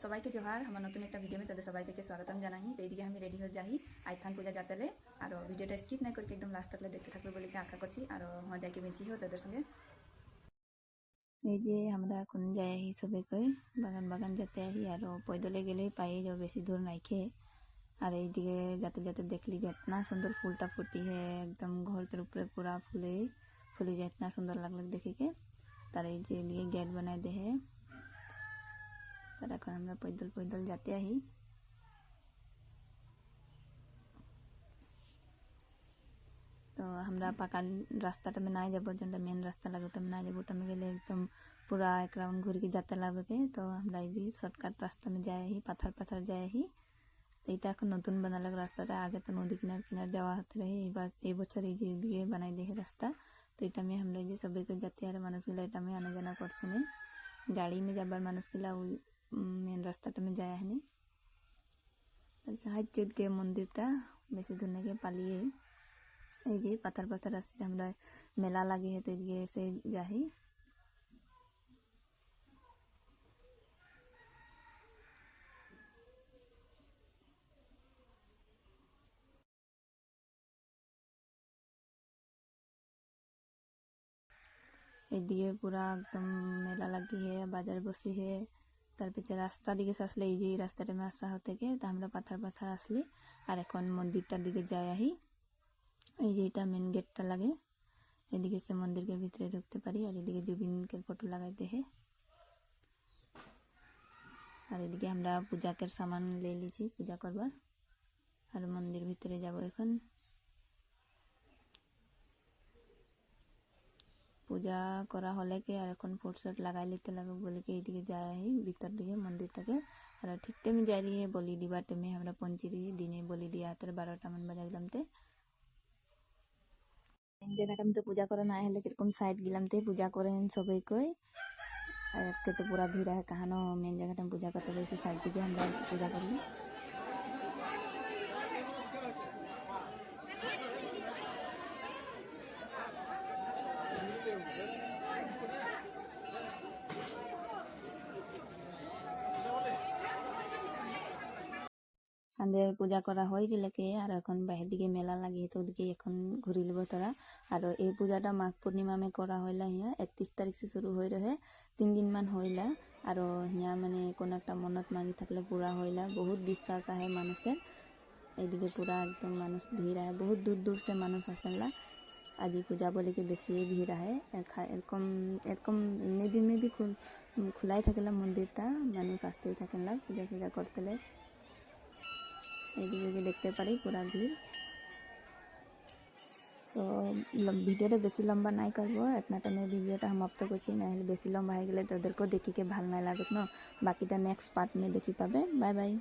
সবাইকে জোহার আমার নতুন একটা ভিডিও তাদের সবাইকে স্বাগতম জানাই। তো এইদিকে আমি রেডি হয়ে যাই আইথান পূজা যাতে আর ভিডিওটা স্কিপ না করকে একদম লাস্ট তকলে দেখতে থাকবে বলে আশা করছি আর মজাকে বেঁচি হো তাদের সঙ্গে। এই যে আমরা এখন যাই আহি সবাই কই বাগান বাগান যাতে আহি আর পয়দলে গেলে পাই যাও বেশি দূর নাইকে। আর এইদিকে যাতে যাতে देखली जितना सुंदर फूलटा फूटी है एकदम घर के ऊपर पूरा फूले फूली जाए इतना सुंदर लगल देखे के। तार ये लिए गेट बनाए दे है तार এখন আমরা पैदल पैदल जाते आही। तो हमरा पाका रास्ता में ना जब जो मेन रास्ता लगे ओटा में ना जब ओटा में गले एकदम पूरा एक राउंड घूर के जाते लगे। तो हमरा ये शॉर्टकट रास्ता में जाए ही पाथर पाथर जाए ही। तो এটা এখন নতুন বানালাগ রাস্তাটা আগে তো নদী কিনার কিনার যাওয়া হতে রহে এই বছর এই যে দিকে বানাই দেখে রাস্তা। তো এটা में আমরা যে সবাই को जाते আর মানুষগুলো এটা में आना जाना করছনে গাড়ি में যাবার মানুষগুলা ওই মেন রাস্তাটা में যায় হনি। তার সাহায্য के মন্দিরটা বেশি দূর থেকে পালিয়ে এই যে পাথর পাথর আছে আমরা মেলা লাগে তো এদিকে এসে যাই। এদিকে পুরা একদম মেলা লাগি है বাজার বসি है। তার পিছে রাস্তা দিকে আসলে এই যে রাস্তাটা में আসা হতে के তো আমরা পাথর পাথর আসলে আর এখন মন্দিরটার দিকে যাই আহি। এই যে এটা মেন গেটটা লাগে এদিকে से मंदिर के ভিতরে ঢুকতে পারি আর এদিকে জুবিন के ফটো লাগাইতে है। আর এদিকে আমরা পূজাকের সামান ले লিছি পূজা করবার আর মন্দির ভিতরে যাব এখন। পূজা করা হলে के আর এখন ফোটসট লাগাই লিতে লাগবে বলে के এইদিকে যাই ভিতর দিকে মন্দিরটাকে। আর ঠিক টাইমে যাই রে বলি দিবা টাইমে আমরা পঞ্চিরি দিনে বলি দিয়া হাতের 12টা মান বাজা গেলামতে এই জায়গাটাতে পূজা করা না হলে কিরকম সাইড গেলামতে পূজা করেন সবাই কই আর আজকে তো पूरा ভিড় है कहानो मेन জায়গাটা পূজা করতে বসে সাইড দিকে আমরা পূজা করলি। আমাদের পূজা করা হয়ে গেলে के আর এখন বাইরের দিকে মেলা লাগে তো ওদিকে এখন ঘুরি লিব তোরা। আর এই পূজাটা মাঘ পূর্ণিমা में করা হইলা হিয়া 31 তারিখ से शुरू হই রহে 3 দিন মান হইলা। আর হিয়া মানে কোন একটা মনত মাগি থাকলে পুরা হইলা বহুত বিশ্বাস আছে মানুষের। এইদিকে পুরা একদম মানুষ ভিড় है बहुत दूर दूर से মানুষ আসেলা आज पूजा बोले के बेसी ভিড় है এরকম এরকম দিন में भी खुलाई থাকেলা মন্দিরটা মানুষ আসতেই থাকেলা পূজা পূজা করতেলে। এইদিকে দেখতে পারি পুরা ভিড়। তো ভিডিওটা বেশি লম্বা নাই করবো এতনাটা में ভিডিওটা সমাপ্ত করছি না হলে বেশি লম্বা হয়ে গেলে তোদেরকেও দেখি के ভাল না লাগুক না। বাকিটা নেক্সট পার্ট में দেখি পাবে। Bye bye.